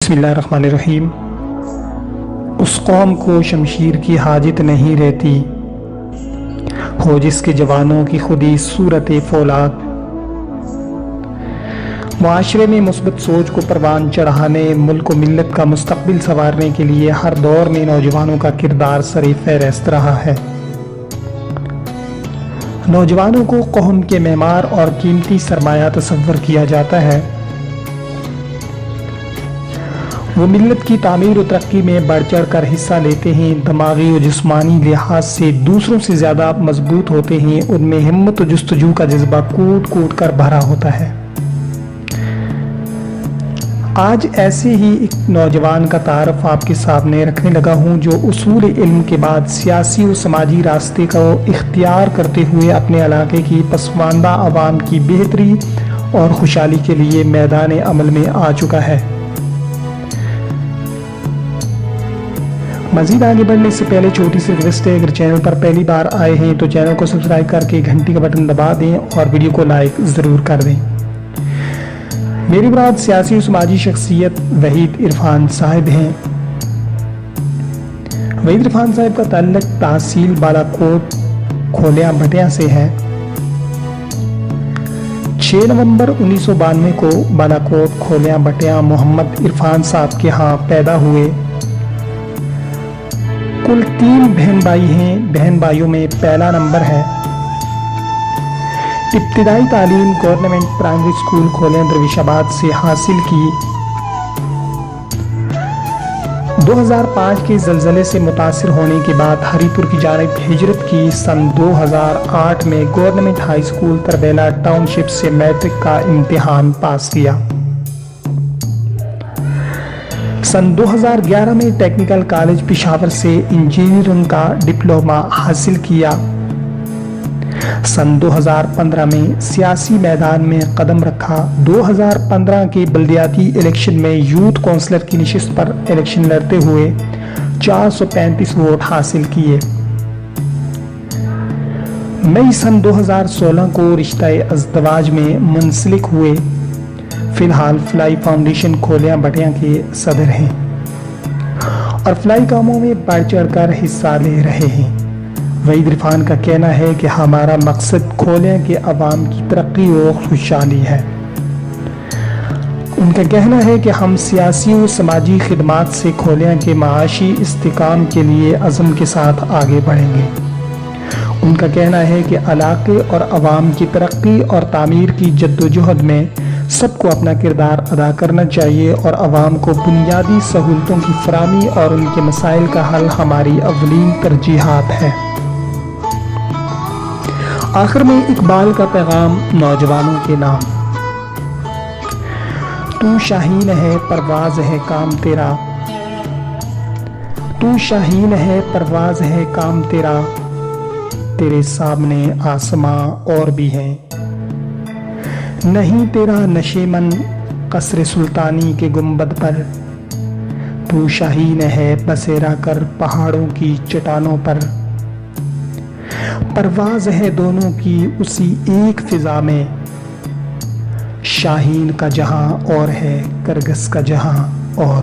بسم اللہ الرحمن الرحیم۔ اس قوم کو شمشیر کی حاجت نہیں رہتی ہو جس کے جوانوں کی خودی صورت فولاد۔ معاشرے میں مثبت سوچ کو پروان چڑھانے، ملک و ملت کا مستقبل سنوارنے کے لیے ہر دور میں نوجوانوں کا کردار سر فہرست رہا ہے۔ نوجوانوں کو قوم کے معمار اور قیمتی سرمایہ تصور کیا جاتا ہے۔ وہ ملت کی تعمیر و ترقی میں بڑھ چڑھ کر حصہ لیتے ہیں، دماغی و جسمانی لحاظ سے دوسروں سے زیادہ مضبوط ہوتے ہیں، ان میں ہمت و جستجو کا جذبہ کوٹ کوٹ کر بھرا ہوتا ہے۔ آج ایسے ہی ایک نوجوان کا تعارف آپ کے سامنے رکھنے لگا ہوں جو اصول علم کے بعد سیاسی و سماجی راستے کو اختیار کرتے ہوئے اپنے علاقے کی پسماندہ عوام کی بہتری اور خوشحالی کے لیے میدان عمل میں آ چکا ہے۔ مزید آگے بڑھنے سے پہلے چھوٹی سی ریکویسٹ ہے، اگر چینل پر پہلی بار آئے ہیں تو چینل کو سبسکرائب کر کے گھنٹی کا بٹن دبا دیں اور ویڈیو کو لائک ضرور کر دیں۔ میری مراد سیاسی و سماجی شخصیت وحید عرفان صاحب ہیں۔ وحید عرفان صاحب کا تعلق تحصیل بالاکوٹ کھولیاں بٹیاں سے ہے۔ 6 نومبر 1992 کو بالاکوٹ کھولیاں بٹیاں محمد عرفان صاحب کے ہاں پیدا ہوئے۔ کل 3 بہن بھائی ہیں، بہن بھائیوں میں پہلا نمبر ہے۔ ابتدائی تعلیم گورنمنٹ پرائمری اسکول کھولیاں درویش آباد سے حاصل کی۔ 2005 کے زلزلے سے متاثر ہونے کے بعد ہری پور کی جانب ہجرت کی۔ سن 2008 میں government high school Tarbela township سے میٹرک کا امتحان پاس کیا۔ سن 2011 میں ٹیکنیکل کالج پشاور سے انجینئرنگ کا ڈپلومہ حاصل کیا۔ سن 2015 میں سیاسی میدان میں قدم رکھا۔ 2015 کے بلدیاتی الیکشن میں یوتھ کونسلر کی نشست پر الیکشن لڑتے ہوئے 435 ووٹ حاصل کیے۔ مئی سن 2016 کو رشتہ ازدواج میں منسلک ہوئے۔ فی الحال فلائی فاؤنڈیشن کھولیاں بٹیاں کے صدر ہیں اور فلائی کاموں میں بڑھ چڑھ کر حصہ لے رہے ہیں۔ وحید عرفان کا کہنا ہے کہ ہمارا مقصد کھولیاں کے عوام کی ترقی و خوشحالی ہے۔ ان کا کہنا ہے کہ ہم سیاسی و سماجی خدمات سے کھولیاں کے معاشی استحکام کے لیے عزم کے ساتھ آگے بڑھیں گے۔ ان کا کہنا ہے کہ علاقے اور عوام کی ترقی اور تعمیر کی جدوجہد میں سب کو اپنا کردار ادا کرنا چاہیے اور عوام کو بنیادی سہولتوں کی فراہمی اور ان کے مسائل کا حل ہماری اولین ترجیحات ہے۔ آخر میں اقبال کا پیغام نوجوانوں کے نام۔ تو شاہین ہے پرواز ہے کام تیرا، تو شاہین ہے پرواز ہے کام تیرا، تیرے سامنے آسماں اور بھی ہیں، نہیں تیرا نشیمن قصر سلطانی کے گنبد پر، تو شاہین ہے بسیرا کر پہاڑوں کی چٹانوں پر، پرواز ہے دونوں کی اسی ایک فضا میں، شاہین کا جہاں اور ہے کرگس کا جہاں اور۔